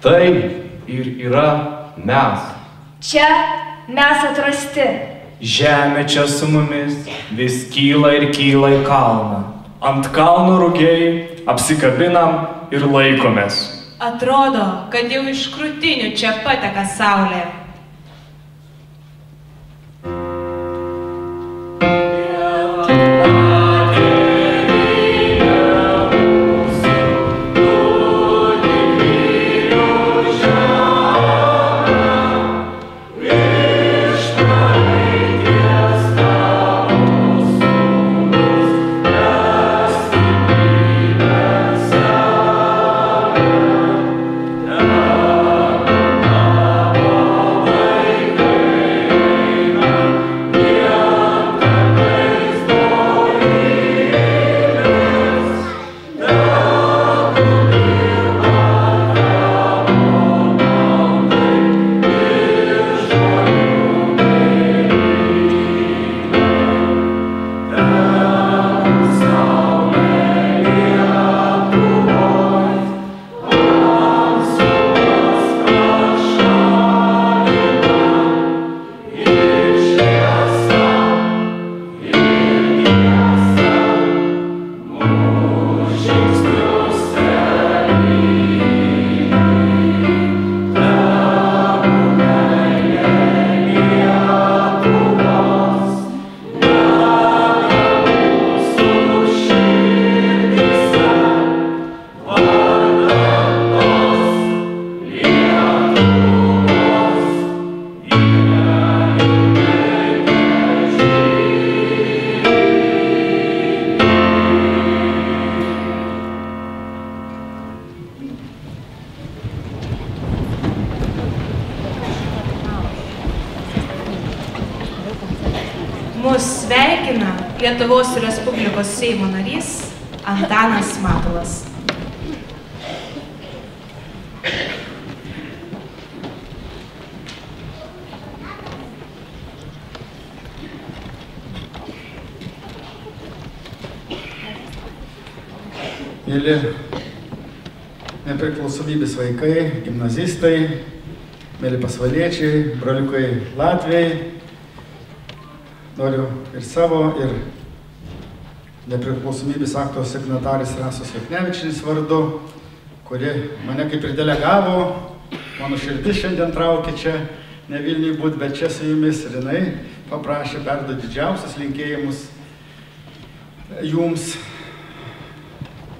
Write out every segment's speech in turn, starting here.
Tai ir yra mes. Čia mes atrasti. Žemė čia su mumis vis kyla ir kyla į kalną. Ant kalno rugiai apsikabinam ir laikomės. Atrodo, kad jau iš krūtinių čia pateka saulė. Mus sveikina Lietuvos Respublikos Seimo narys Antanas Matulas. Mėly nepriklausomybės vaikai, gimnazistai, mėly pasvaliečiai, broliukai Latvijai, noriu ir savo, ir nepriklausomybės akto signataris Rasos Juknevičienės vardu, kuri mane kaip ir delegavo, mano širdis šiandien traukia čia, ne Vilniui būt, bet čia su jumis, ir jinai paprašė perduoti didžiausius linkėjimus jums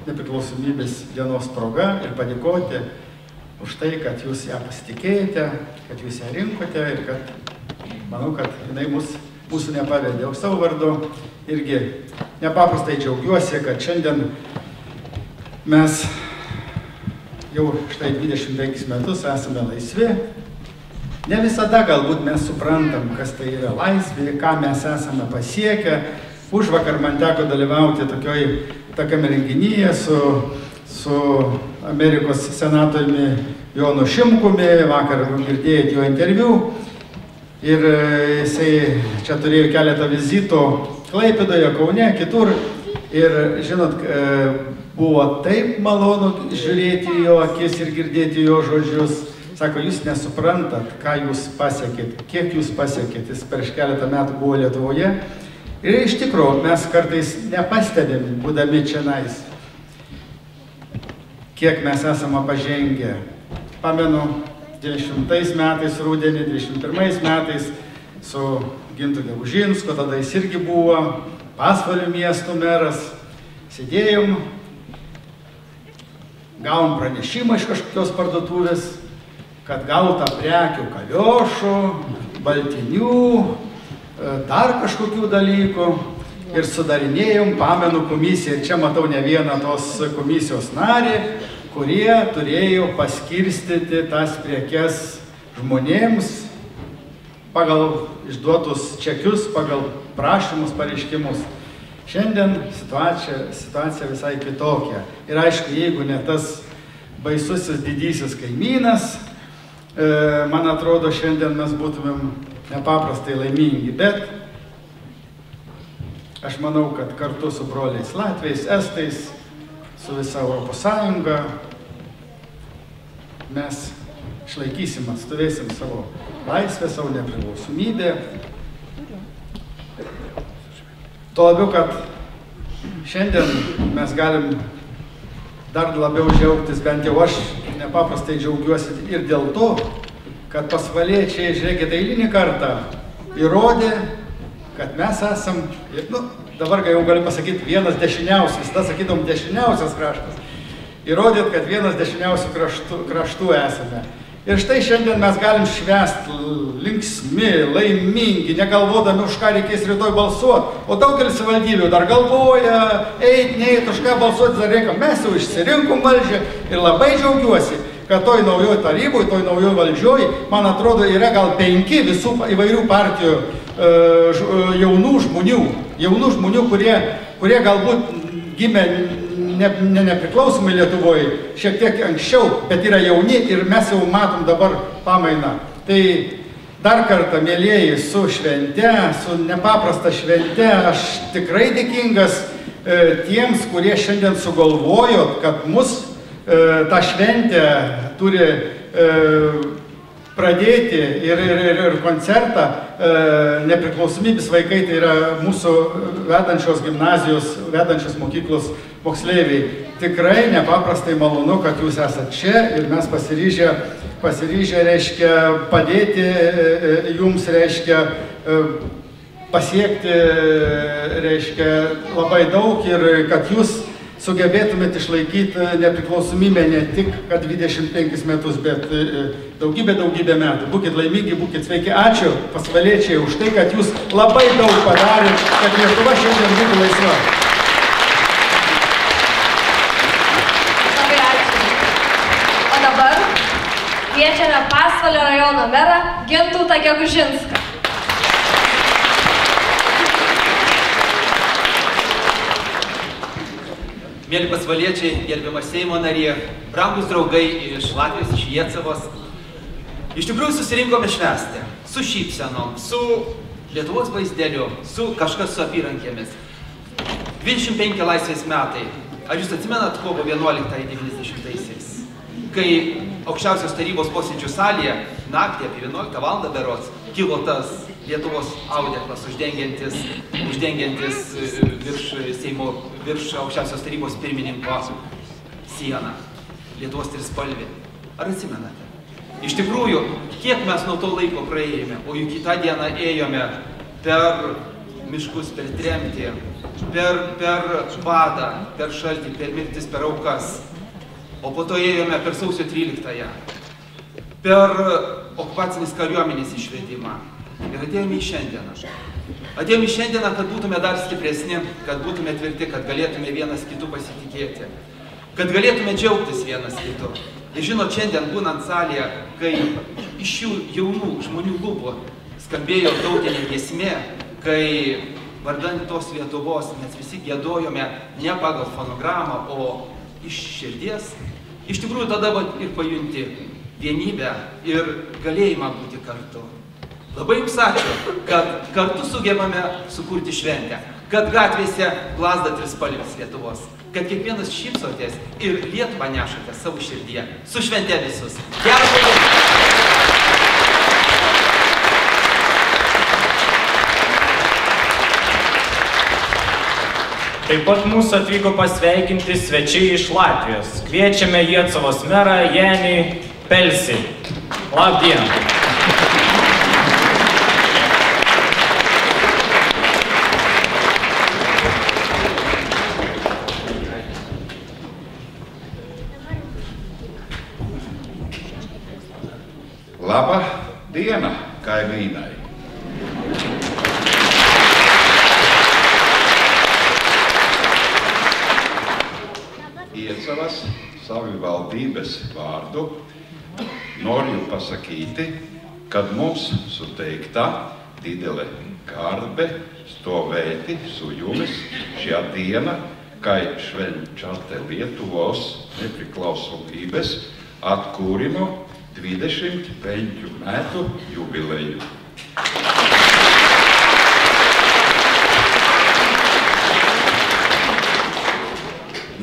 nepriklausomybės dienos proga ir padėkoti už tai, kad jūs ją pasitikėjote, kad jūs ją rinkote ir kad, manau, kad jinai mūsų nepavedė. Už savo vardu irgi nepaprastai džiaugiuosi, kad šiandien mes jau štai 25 metus esame laisvi. Ne visada galbūt mes suprantam, kas tai yra laisvė, ką mes esame pasiekę. Užvakar man teko dalyvauti tokiame renginyje su Amerikos senatoriumi Jonu Šimkumi, vakar girdėjot jo interviu ir jisai čia turėjo keletą vizitų Klaipėdoje, Kaune, kitur ir žinot, buvo taip malonu žiūrėti jo akis ir girdėti jo žodžius. Sako, jūs nesuprantat, ką jūs pasiekėt, kiek jūs pasiekėt, jis prieš keletą metų buvo Lietuvoje. Ir iš tikrųjų mes kartais nepastebėm, būdami čionais, kiek mes esame pažengę. Pamenu, 20 metais rudenį, 21 metais su Gintu Gegužinsku, tada jis irgi buvo Pasvalio miesto meras. Sėdėjom, gavom pranešimą iš kažkokios parduotuvės, kad gauta prekių kaliošų, baltinių, dar kažkokių dalykų ir sudarinėjom, pamenu, komisiją. Čia matau ne vieną tos komisijos narį, kurie turėjo paskirstyti tas prekes žmonėms pagal išduotus čekius, pagal prašymus, pareiškimus. Šiandien situacija visai kitokia. Ir aišku, jeigu ne tas baisusis didysis kaimynas, man atrodo, šiandien mes būtumėm nepaprastai laimingi, bet aš manau, kad kartu su broliais Latviais, Estais, su visa Europos Sąjunga mes išlaikysim, atstovėsim savo laisvę, savo nepriklausomybę. Tuo labiau, kad šiandien mes galim dar labiau džiaugtis, bent jau aš nepaprastai džiaugiuosi ir dėl to, kad pasvaliečiai, žiūrėkit, eilinį kartą įrodė, kad mes esam, dabar jau galiu pasakyti, vienas dešiniausias, tada sakytum dešiniausias kraštas, įrodėt, kad vienas dešiniausių kraštų esame. Ir štai šiandien mes galim švęsti linksmi, laimingi, negalvodami, už ką reikės rytoj balsuoti. O daugelis savivaldybių dar galvoja, neit, už ką balsuoti dar reikia. Mes jau išsirinkom valdžią ir labai džiaugiuosi, kad toj naujoj taryboj, toj naujoj valdžioj, man atrodo, yra gal 5 visų įvairių partijų jaunų žmonių, kurie galbūt gimė nepriklausomai Lietuvoje šiek tiek anksčiau, bet yra jauni ir mes jau matom dabar pamainą. Tai dar kartą, mielieji, su švente, su nepaprasta švente, aš tikrai dėkingas tiems, kurie šiandien sugalvojot, kad mus tą šventę turi pradėti ir koncertą nepriklausomybės vaikai, tai yra mūsų vedančios gimnazijos, vedančios mokyklos moksleiviai. Tikrai nepaprastai malonu, kad jūs esate čia ir mes pasiryžę, reiškia, padėti jums, reiškia, pasiekti, reiškia, labai daug ir kad jūs sugebėtumėt išlaikyti nepriklausomybę ne tik, kad 25 metus, bet daugybę metų. Būkit laimingi, būkit sveiki. Ačiū pasvaliečiai už tai, kad jūs labai daug padarėt, kad Lietuva šiandien būtų laisva. Labai ačiū. O dabar kviečiame Pasvalio rajono merą Gintautą Gegužinską. mėly pasvaliečiai, gerbiamas Seimo narė, brangus draugai iš Latvijos, iš Jiecavos. Iš tikrųjų susirinkome švęsti, su šypsenom, su Lietuvos vaizdeliu, su kažkas su apyrankėmis. 25 laisvės metai. Ar jūs atsimenat kovo 11-90-aisiais, kai aukščiausios tarybos posėdžių salėje naktį apie 11 valandą berods kilo tas Lietuvos audeklas uždengiantis virš aukščiausios tarybos pirmininko sieną. Lietuvos trispalvė. Ar atsimenate? Iš tikrųjų, kiek mes nuo to laiko praėjome, o juk kitą dieną ėjome per miškus, per tremtį, per badą, per šaltį, per mirtis, per aukas. O po to ėjome per sausio 13-ąją, per okupacinės kariuomenės išvedimą. Ir atėjome į šiandieną. Atėjome į šiandieną, kad būtume dar stipresni, kad būtume tvirti, kad galėtume vienas kitų pasitikėti, kad galėtume džiaugtis vienas kitu. Ir žinot, šiandien būnant salėje, kai iš šių jaunų žmonių lūpų skambėjo tautinė giesmė, kai vardan tos Lietuvos mes visi giedojome ne pagal fonogramą, o iš širdies, iš tikrųjų tada ir pajunti vienybę ir galėjimą būti kartu. Labai jums ačiū, kad kartu sugebame sukurti šventę, kad gatvėse plazda trispalvės Lietuvos, kad kiekvienas šypsotės ir Lietuvą nešate savo širdyje. Su švente visus. Gerą dieną! Taip pat mūsų atvyko pasveikinti svečiai iš Latvijos. Kviečiame Jiecavos merą Janį Pelsį. Labdien! Laba diena, kaimīnai! Jiecavas savivaldības vārdu noru pasakīti, kad mums suteikta didele garbe stāvēti su jumis šajā diena, kai švenčate Lietuvos nepriklausomības atkūrimo 25 metu jubileju.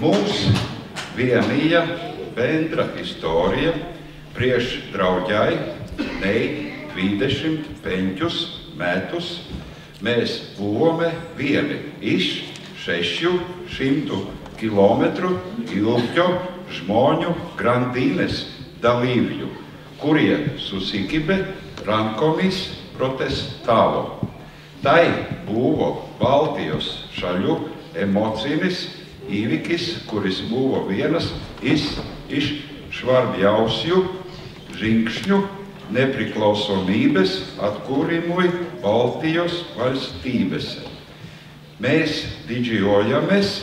Mums vienīja bendra istorija prieš draudžai nei 25 metus mēs buvome vieni iš 600 kilometru ilgio žmonių grandīnes dalīvju, kurie susikibe rankomis protestavo. Tai buvo Baltijos šalių emocinis įvykis, kuris buvo vienas iš svarbiausių žingsnių nepriklausomības atkūrimui Baltijos valstybėse. Mēs didžiuojamies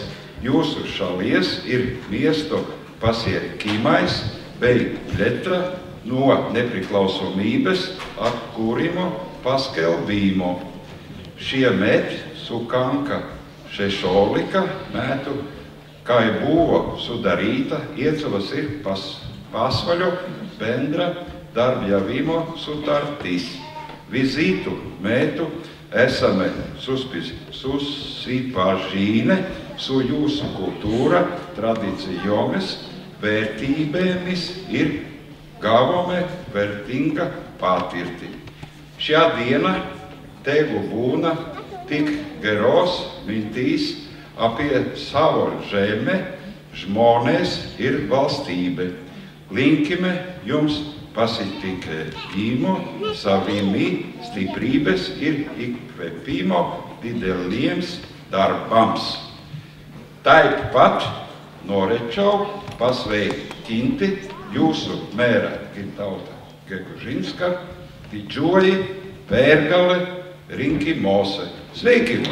jūsu šalies ir miesto pasiekimais bei letra no nepriklausomības atkūrimo paskelbīmo. Šiemet sukanka 16 metu, kai buvo sudarīta Jiecavas ir pasvaļu bendra darbjavimo sutartis. Vizītu metu esame susipažīne su jūsu kultūra, tradicijomis, vērtībēmis ir gavome vērtīga patirti. Šajā diena tegu būna tik geros mintīs apie savu žeme, žmonės ir valstībe. Linkime jums pasitikējumu, savimi stiprības ir įkvēpimo dideliems darbams. Tāpat norečau pasveikinti jūsu mēra Gintauta Gegužinska, Didžoji, Pērgale, Rinki Mose. Sveiki!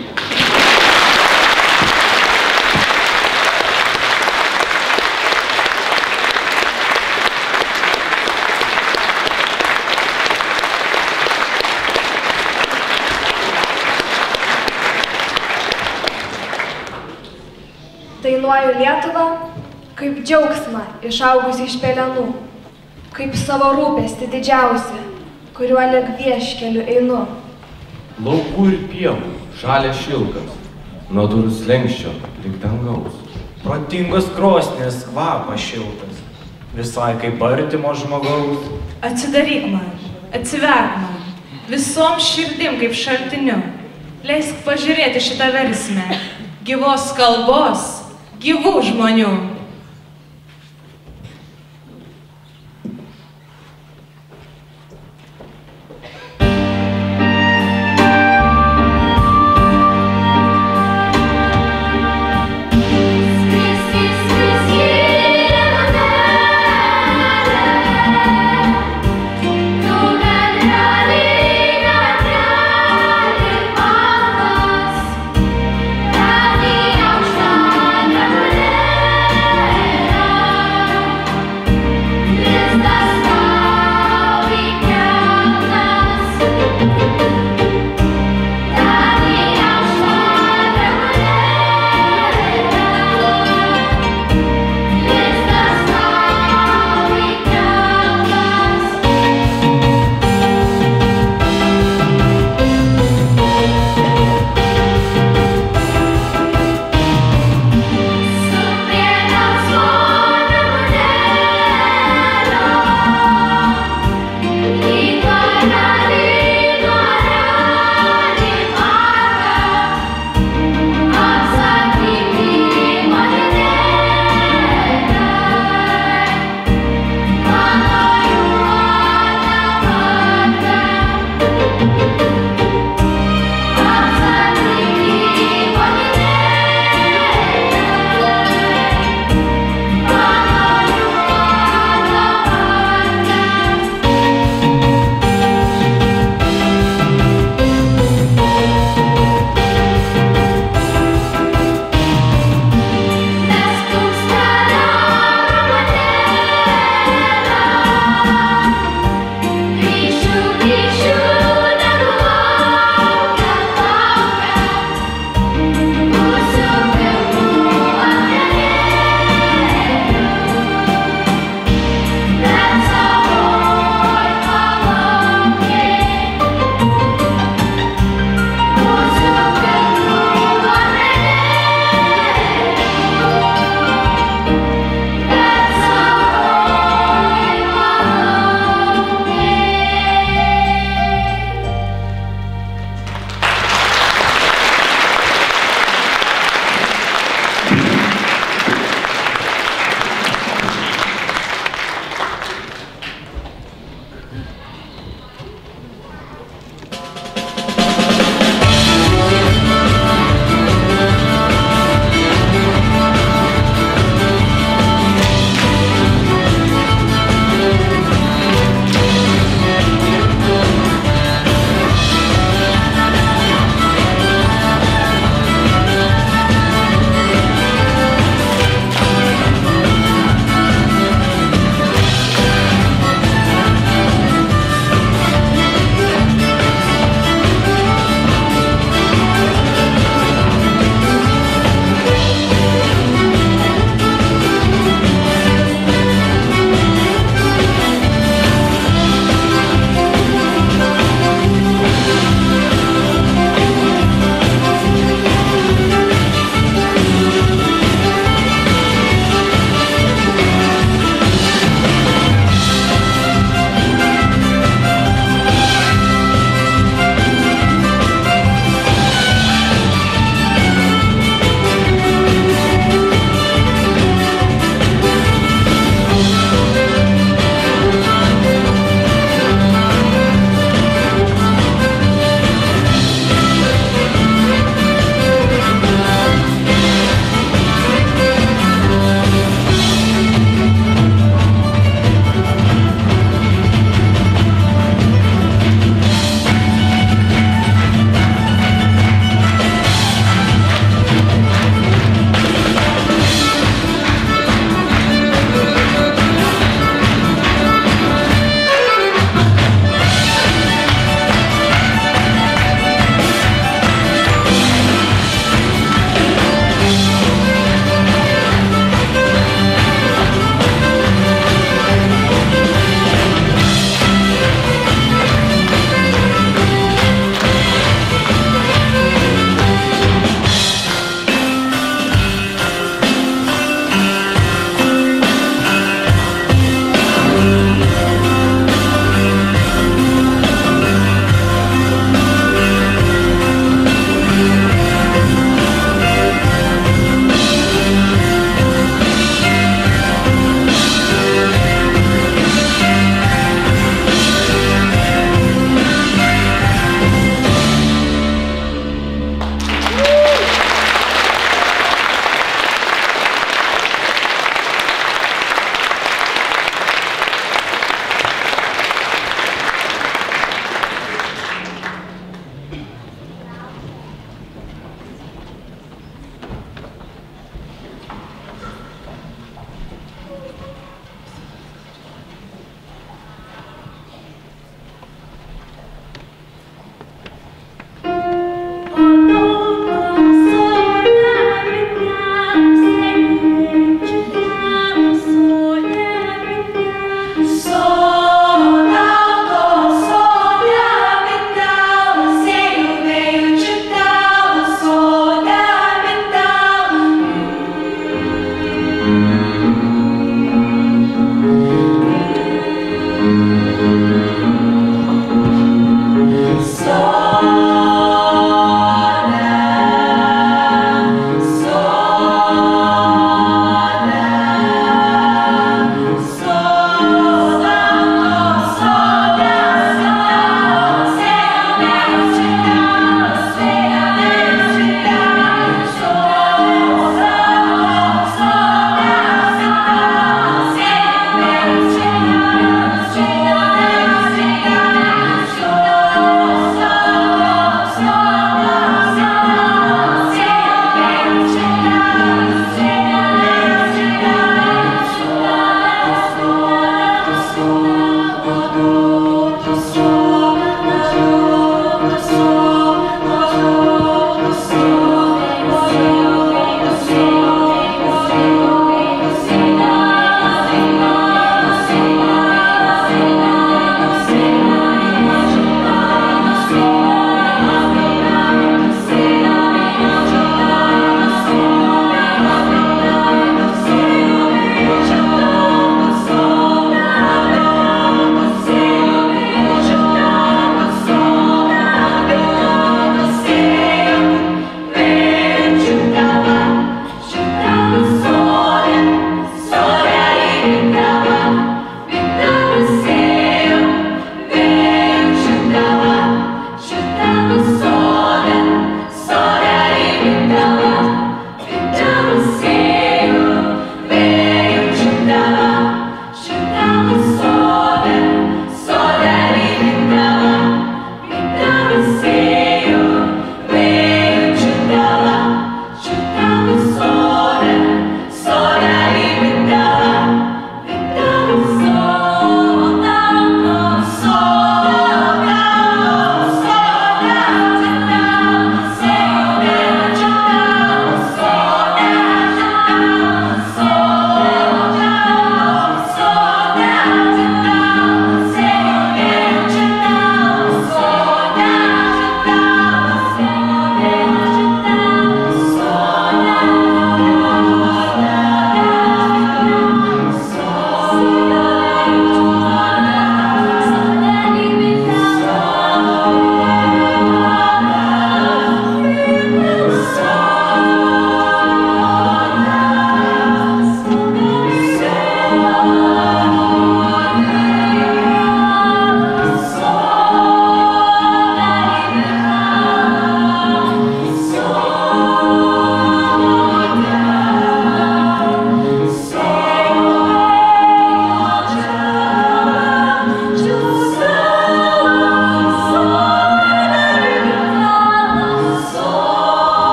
Dainuoju Lietuvą, kaip džiaugsmą išaugusi iš pelenų, kaip savo rūpestį didžiausią, kuriuo lig vieškeliu einu. Laukų ir pievų, žalias šilkas, nuo durų slenkščio lig dangaus. Protingos krosnės kvapas šiltas, visai kaip artimo žmogaus. Atsidaryk man, atsiverk man, visom širdim kaip šaltiniu. Leisk pažiūrėti šitą versmę, gyvos kalbos, gyvų žmonių.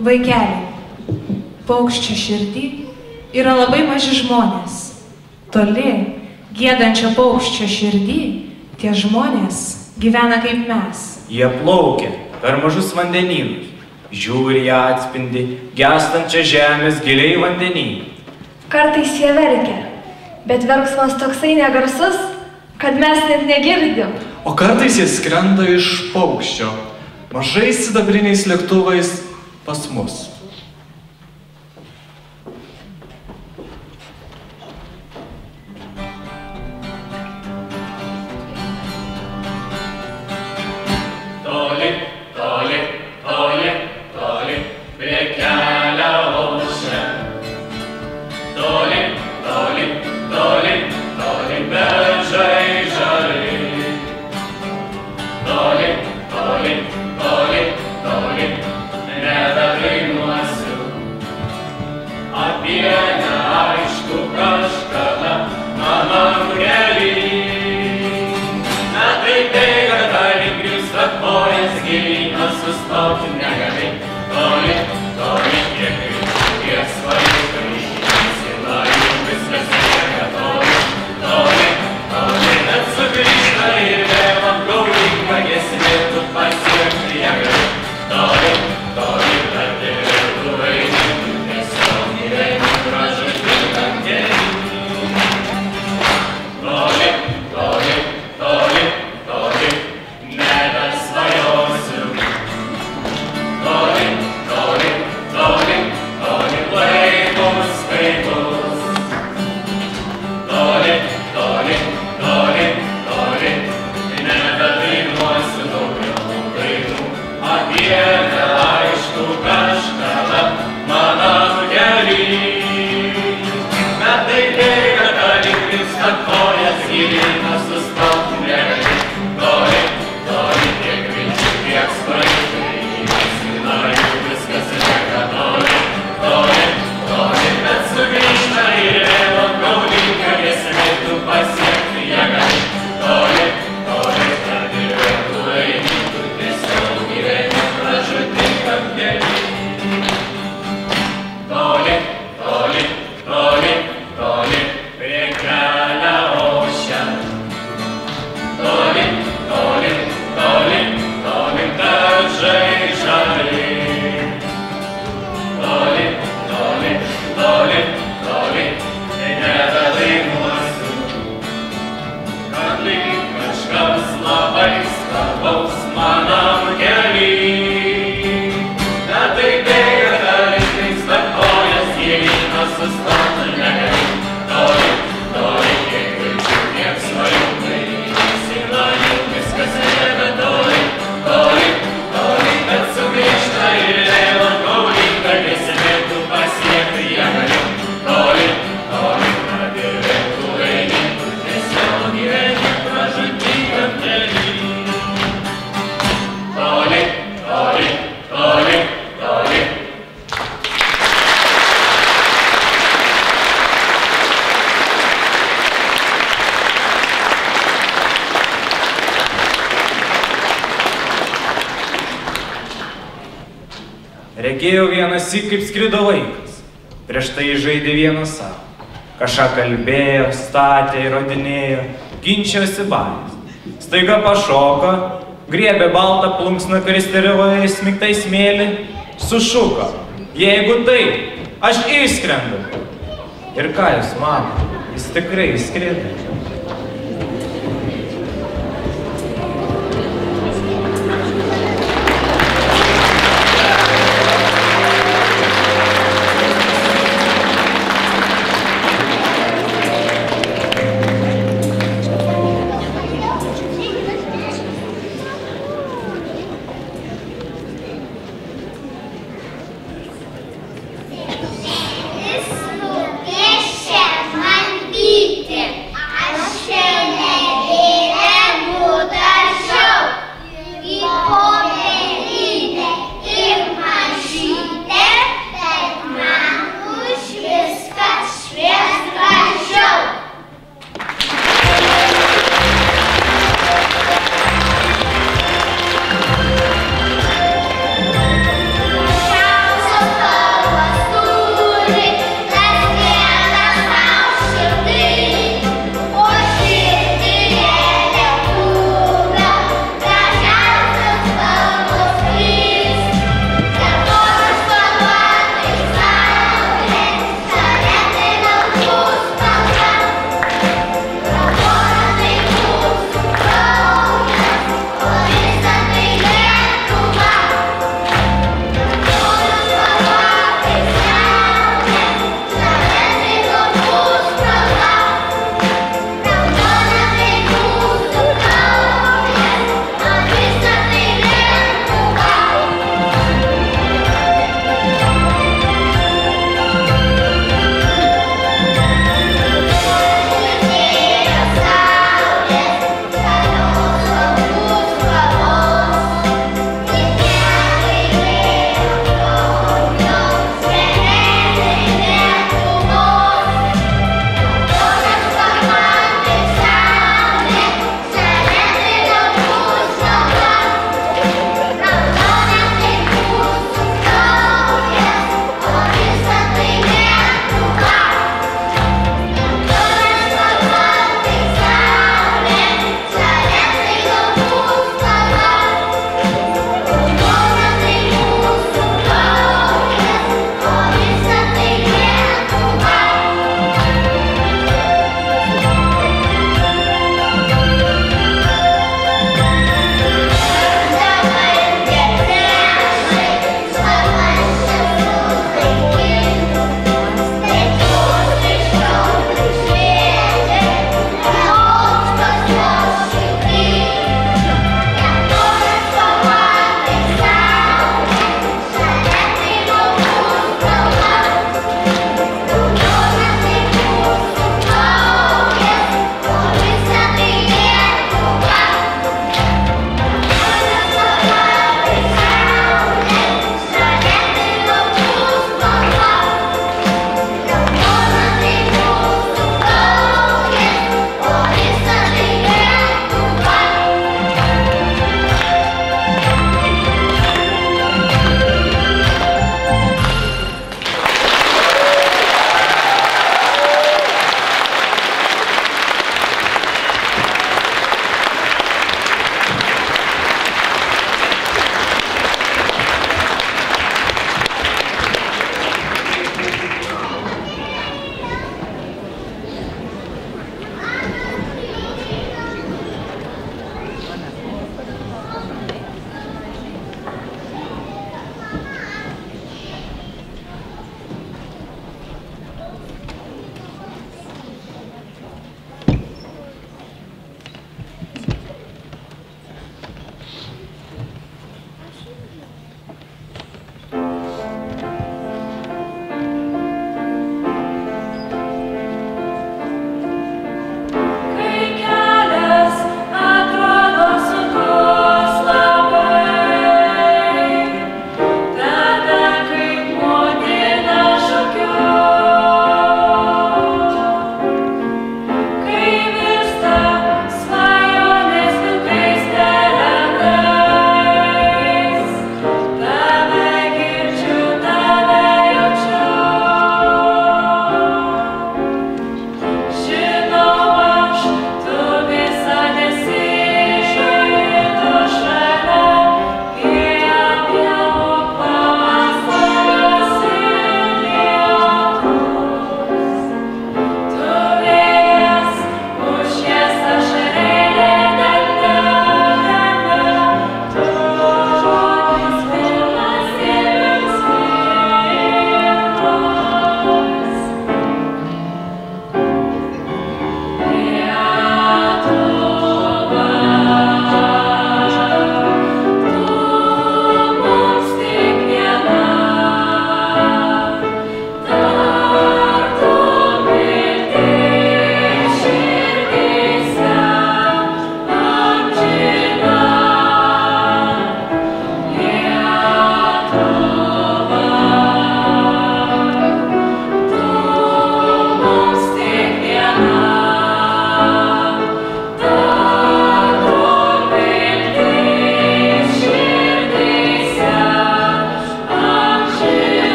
Vaikeli, paukščio širdį yra labai maži žmonės. Toli, giedančio paukščio širdį, tie žmonės gyvena kaip mes. Jie plaukia per mažus vandenynus, žiūri ją atspindi gęstančią žemės giliai vandenį. Kartais jie verkia, bet verksmas toksai negarsus, kad mes net negirdim. O kartais jie skrenda iš paukščio, mažais sidabriniais lėktuvais pas mus. Toli, toli, toli, toli, prie kelio aušia. Toli, toli, toli, toli, beržai žali. Toli, toli, toli, toli, nebedainuosiu apie neaišku kažkada manam kely. Metai bėga, gali grimsta kojas gilyn, sustoti negali. Toli, toli, kiek greičiau, kiek svaigai, sila jau viskas lieka. Toli, toli, toli, bet sugrįžta ir vėl apgaulinga giesmė, tu pasiekti ją gali. Toli, toli, bet ir vėl tu eini, tiesiog gyveni pražūtingam kely. Toli, toli, toli, toli, nebesvajosiu. Toli, toli, toli, toli, lai bus kaip bus. Toli, toli, toli, toli, nebedainuosiu daugiau dainų apie neaišku kažkada manam kely. Metai bėga, gali grimsta kojas gilyn, sustoti negali. Toli, toli, kiek greičiau, kiek svaigai, sila jau viskas lieka. Toli, toli, toli, bet sugrįžta ir vėl apgaulinga giesmė, tu pasiekti ją gali. Toli, toli, bet ir vėl tu eini, tu tiesiog gyveni pražūtingam kely. Toli, toli, toli, toli, prie kelio aušia. Toli, toli, toli, toli, beržai žali. Toli, toli, toli, toli, nebedainuosiu, kad lyg kažkas labai svarbaus manam kely. Metai bėga, gali grimsta kojas gilyn, sustoti negali. Toli, toli, kiek greičiau, kiek svaigai, sila jau viskas lieka. Toli, toli, toli, bet sugrįžta ir vėl apgaulinga giesmė, tu pasiekti ją gali. Toli, toli, kad ir vėl tu eini, tu tiesiog gyveni pražūtingam kely. Toli, toli, toli, toli. Regėjau vienąsyk, kaip skrido vaikas, prieš tai žaidė vienas savo. Kažką kalbėjo, statė, įrodinėjo, ginčijosi balis. Staiga pašoko, griebė baltą plunksną, kuris terivoje įsmigtai smėlį, sušuko: jeigu taip, aš išskrendu. Ir ką jūs manote, jis tikrai išskrido. Jis nupiešė man vytį.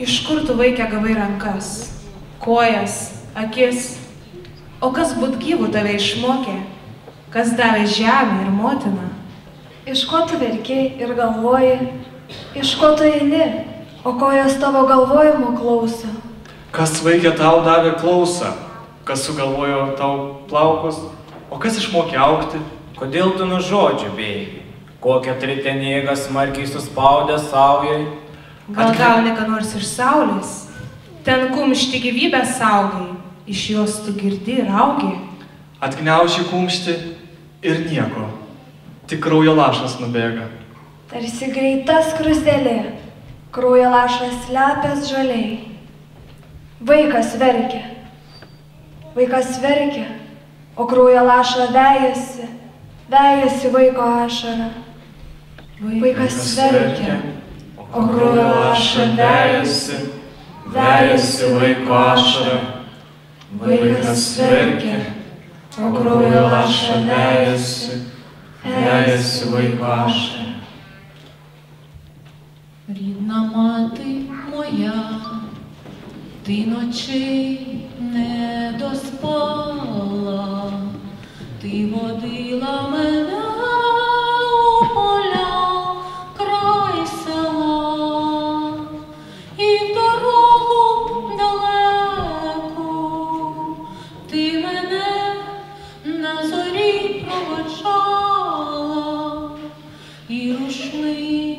iš kur tu vaikė gavai rankas, kojas, akis? O kas būt gyvų tave išmokė? Kas davė žemę ir motiną? Iš ko tu verki ir galvoji? Iš ko tu eini? O kojos tavo galvojimo klauso? Kas vaikė tau davė klausą? Kas sugalvojo tau plaukus? O kas išmokė augti? Kodėl tu nuo žodžių bėgi? Kokią tritenėgą smarkiai suspaudė saujai? Gal gauni ką nors iš saulės? Ten kumšti gyvybę saugai, iš jos tu girdi ir augi. Atgniauži kumštį ir nieko, tik kraujo lašas nubėga. Tarsi greita skruzdėlė, kraujo lašas slepęs žaliai. Vaikas verkia, o kraujo lašą vejasi vaiko ašara. Vaikas verkia, o kraujo lašą vejasi vaiko ašara. Vaikas verkia, o kraujo lašą vejasi vaiko ašara. Рідна мати моя, ти ночей не доспала, ти водила мене у поля край села, і в дорогу далеку ти мене на зорі проводжала, і рушник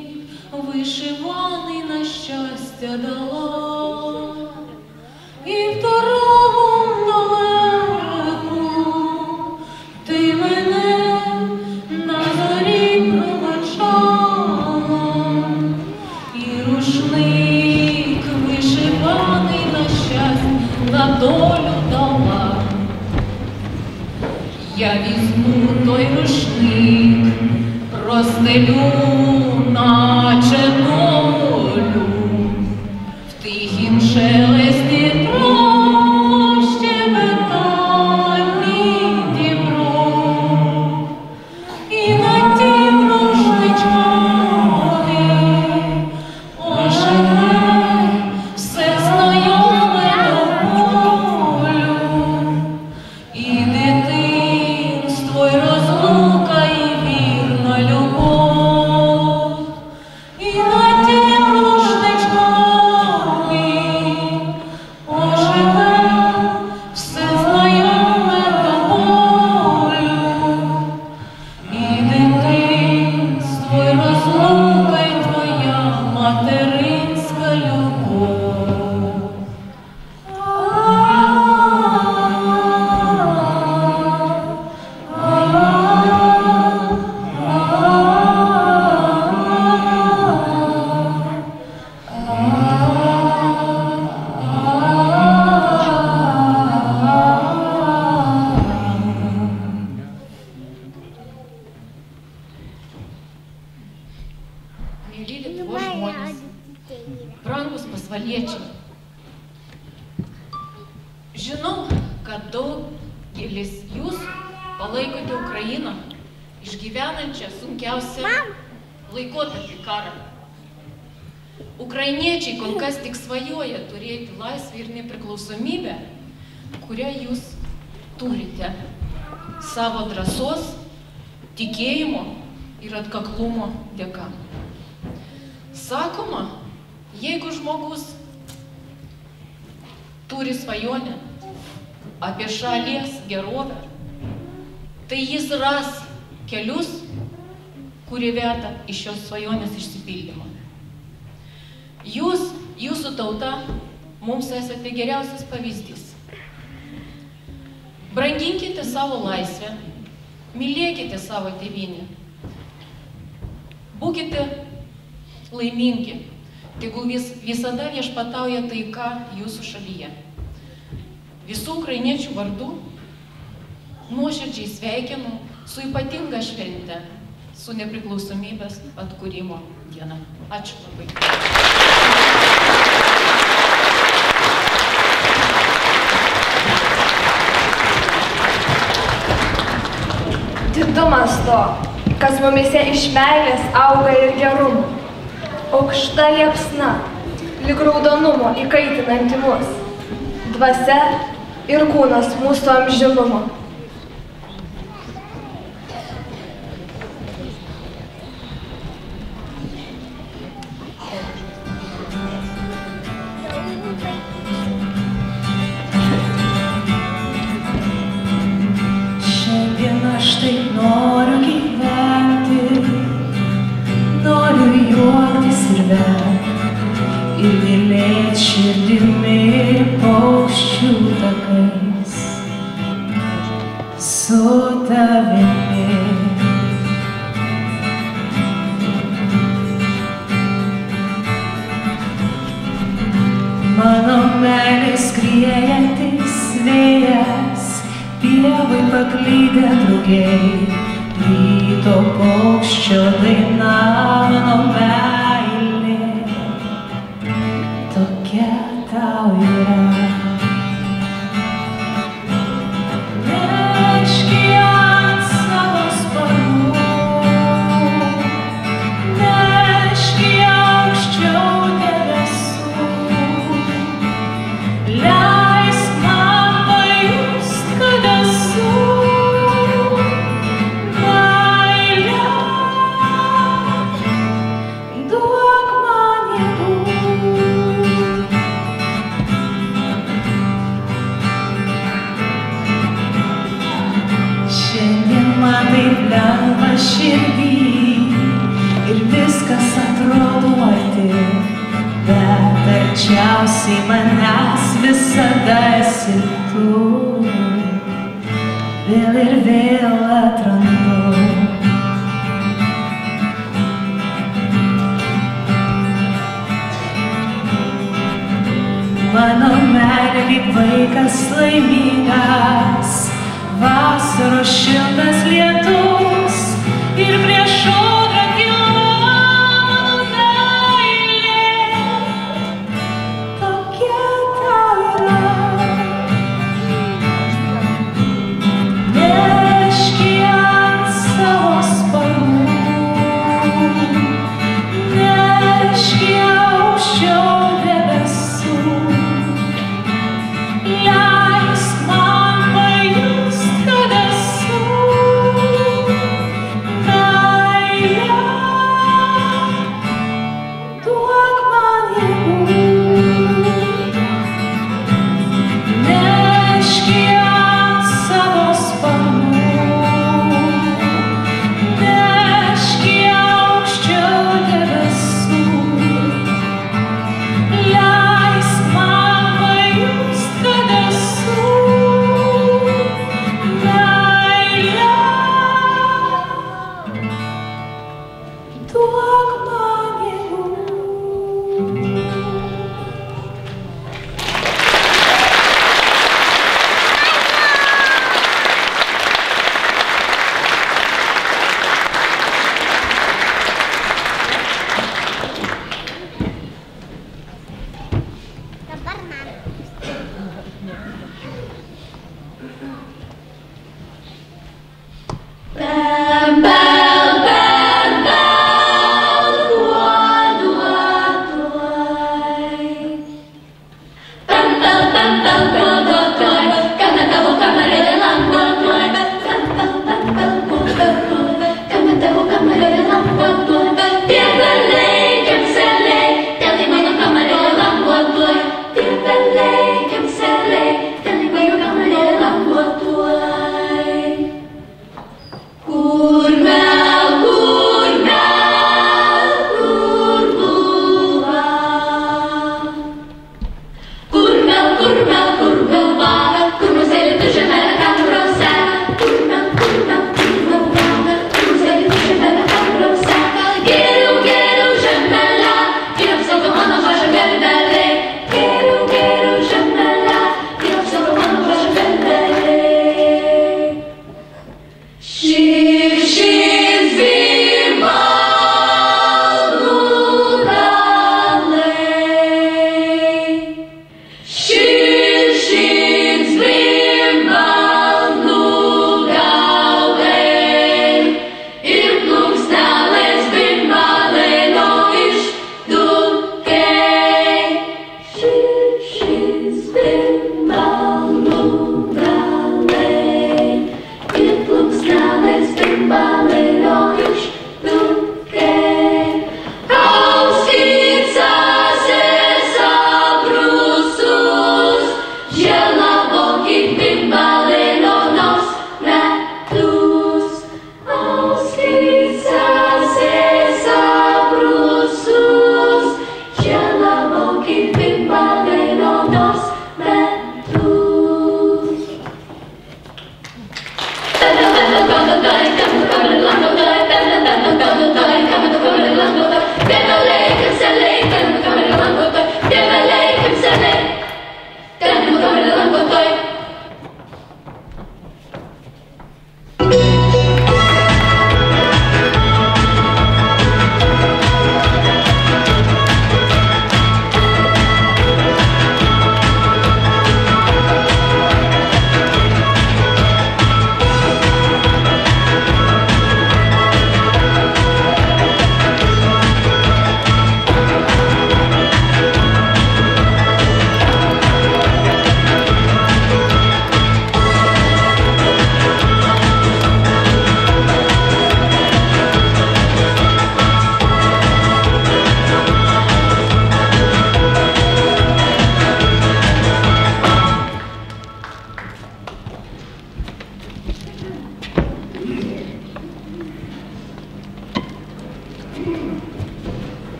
вишиваний на щастя дала, і в дорогу далеку ти мене на зорі проводжала, і рушник вишиваний на щастя на долю дала. Я візьму той рушник, розстелю наче долю, в тихім шелесті трав щебетальний Дніпро, і на тім рушничкові оживе все знайоме до болю, і дитинство, й розлука, і вірна любов. І на тім рушничкові оживе все знайоме до болю, і дитинство, й розлука, й твоя материнська любов. Mėly Lietuvos žmonės, brangus pasvaliečiai, žinau, kad daugelis jūsų palaikote Ukrainą, išgyvenančią sunkiausią laikotarpį karą. Ukrainiečiai kol kas tik svajoja turėti laisvę ir nepriklausomybę, kurią jūs turite savo drąsos, tikėjimo ir atkaklumo dėka. Sakoma, jeigu žmogus turi svajonę apie šalies gerovę, tai jis ras kelius, kurie veda iš šios svajonės išsipildymą. Jūs, jūsų tauta, mums esate geriausias pavyzdys. Branginkite savo laisvę, mylėkite savo tėvynę, būkite laimingi, tegul visada viešpatauja taika jūsų šalyje. Visų ukrainiečių vardu nuoširdžiai sveikinu su ypatinga švente, su nepriklausomybės atkūrimo diena. Ačiū labai. Didumas to, kas mumise iš meilės auga ir gerumo. Aukšta liepsna, lyg raudonumo įkaitinanti mus. Dvasia ir kūnas mūsų amžinumo. Šiandien aš taip noriu gyventi, noriu juoktis ir verkti, ir mylėt širdimi paukščių takais su tavimi. Mano meilė skriejantis vėjas, pievai paklydę drugiai, ryto paukščio daina mano meilė, tokia tau yra. Neški ant savo sparnų, neški aukščiau debesų, leisk man pajust, kad esu meilė, duok man jėgų. Šiandien man taip lengva širdį ir viskas atrodo arti, bet arčiausiai manęs visada esi tu, vėl ir vėl atrandu. Mano meilė lyg vaikas laimingas, vasaros šiltas lietus ir prieš audrą tyla mano meilė, tokia tau yra. Neški ant savo sparnų, neški aukščiau debesų, leisk man pajust, kad esu meilė, duok man jėgų. Neški ant savo sparnų, neški aukščiau debesų, leisk man pajust, kad esu meilė, duok man jėgų. Tell me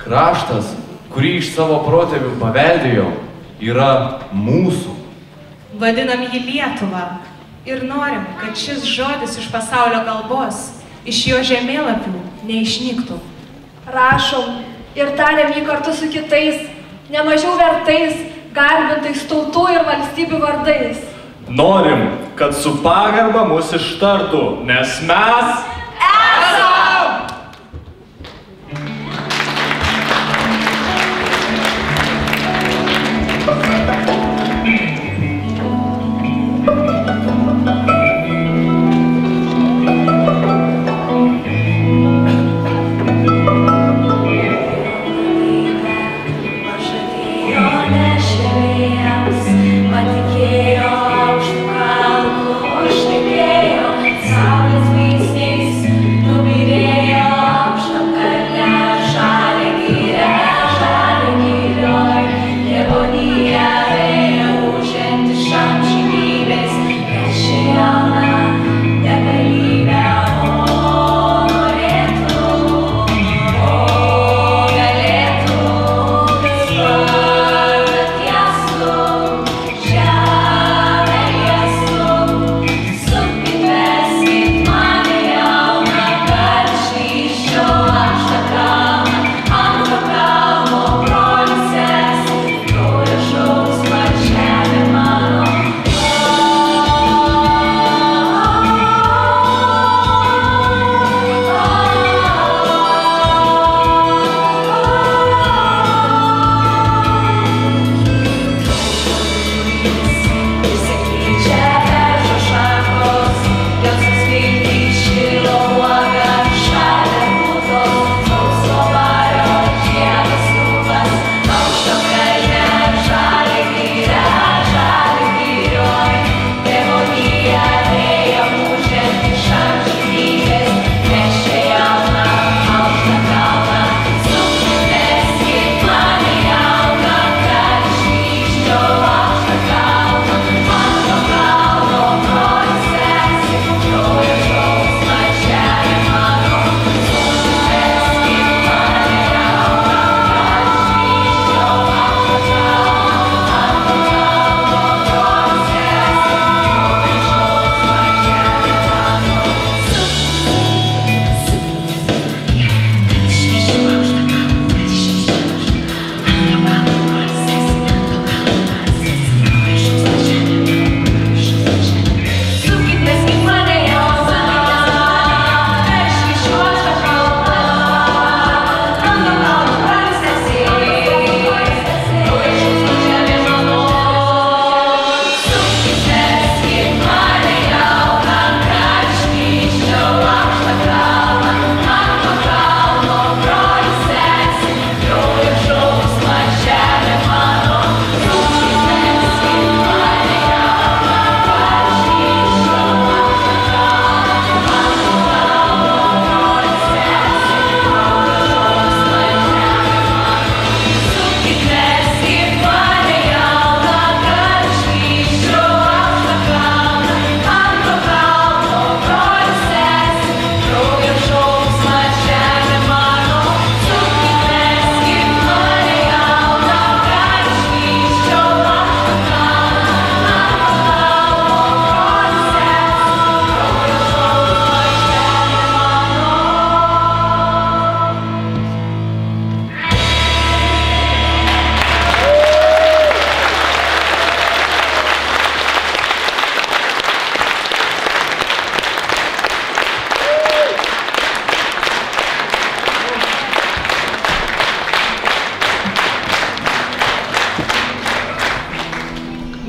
Kraštas, kurį iš savo protėvių paveldėjo, yra mūsų. Vadinam jį Lietuvą ir norim, kad šis žodis iš pasaulio kalbos, iš jo žemėlapių neišnyktų. Rašom ir tariam jį kartu su kitais, nemažiau vertais, garbintais tautų ir valstybių vardais. Norim, kad su pagarba mus ištartų, nes mes esam!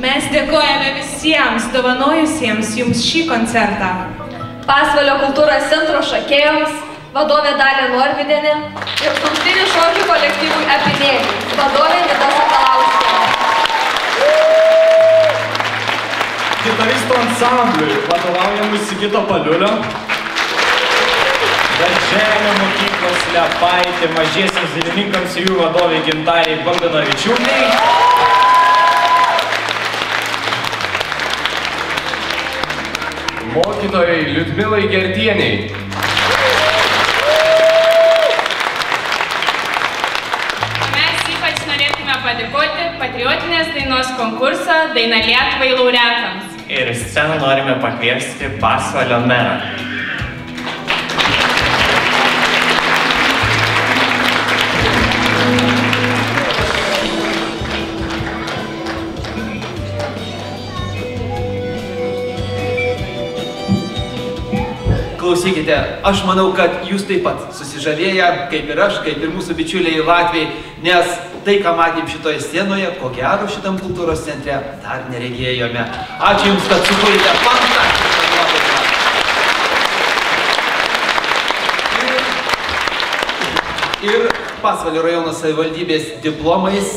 Mes dėkojame visiems dovanojusiems jums šį koncertą. Pasvalio kultūros centro šokėjoms, vadovė Dalia Norvidienė ir tautinių šokių kolektyvui Apinėliai, vadovė Nida Sakalauskienė. Gitaristų ansambliui vadovaujamų Sigito Paliulio, Darželio mokyklos Liepaitė mažiesiams dainininkams ir jų vadovė Gintarei Bogdanovičiūtei, mokytojai Liudmilai Gerdieniai, patriotinės dainos konkursą Daina Lietuvai laureatams. Ir į sceną norime pakviesti Pasvalio merą. Klausykite, aš manau, kad jūs taip pat susižavėję, kaip ir aš, kaip ir mūsų bičiuliai Latviai, nes tai, ką matėm šitoje scenoje, ko gero šitam kultūros centre dar neregėjome. Ačiū Jums, kad sukūrėte fantastišką nuotaiką. Ir Pasvalio rajono savivaldybės diplomais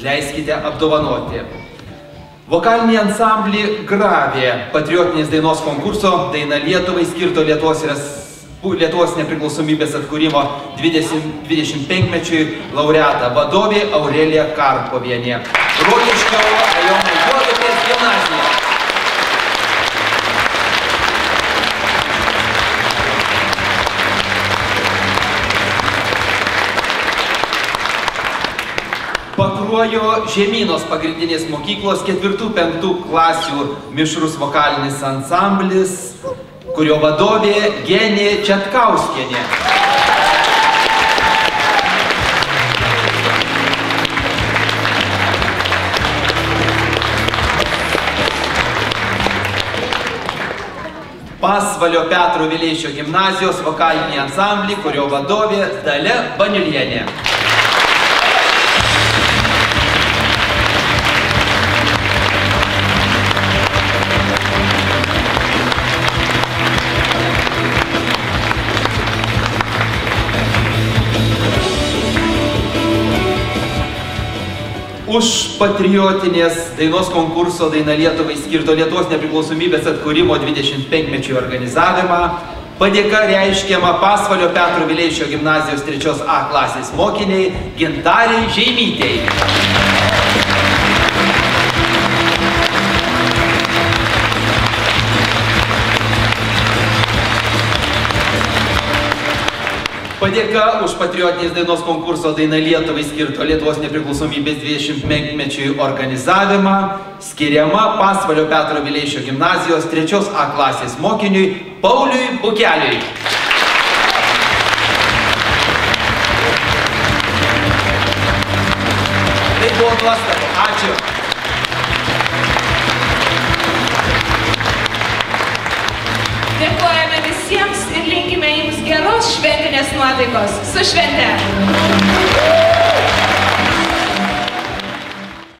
leiskite apdovanoti. Vokalinį ansamblį Gravė patriotinės dainos konkurso Daina Lietuvai skirto Lietuvos nepriklausomybės atkūrimo 25-mečiui laureatą vadovė Aurelija Karpovienė. Rokiškio rajono Juodupės gimnazija. Pakruojo Žemynos pagrindinės mokyklos 4-5 klasių mišrus vokalinis ansamblis, kurio vadovė Genė Četkauskienė. Pasvalio Petro Vileišio gimnazijos vokalinį ansamblį, kurio vadovė Dalia Baniulienė. Už patriotinės dainos konkurso Daina Lietuvai skirto Lietuvos nepriklausomybės atkūrimo 25-mečiui organizavimą padėka reiškiama Pasvalio Petro Vileišio gimnazijos 3A klasės mokiniai Gintarei Žeimytei. Padėka už patriotinės dainos konkurso Daina Lietuvai skirto Lietuvos nepriklausomybės 25-mečiui organizavimą skiriama Pasvalio Petro Vileišio gimnazijos 3A klasės mokiniui Pauliui Bukeliui. Tai buvo nuostabu. Ačiū. Dėkojame visiems ir linkime Jums geros šventinės nuotaikos. Su švente!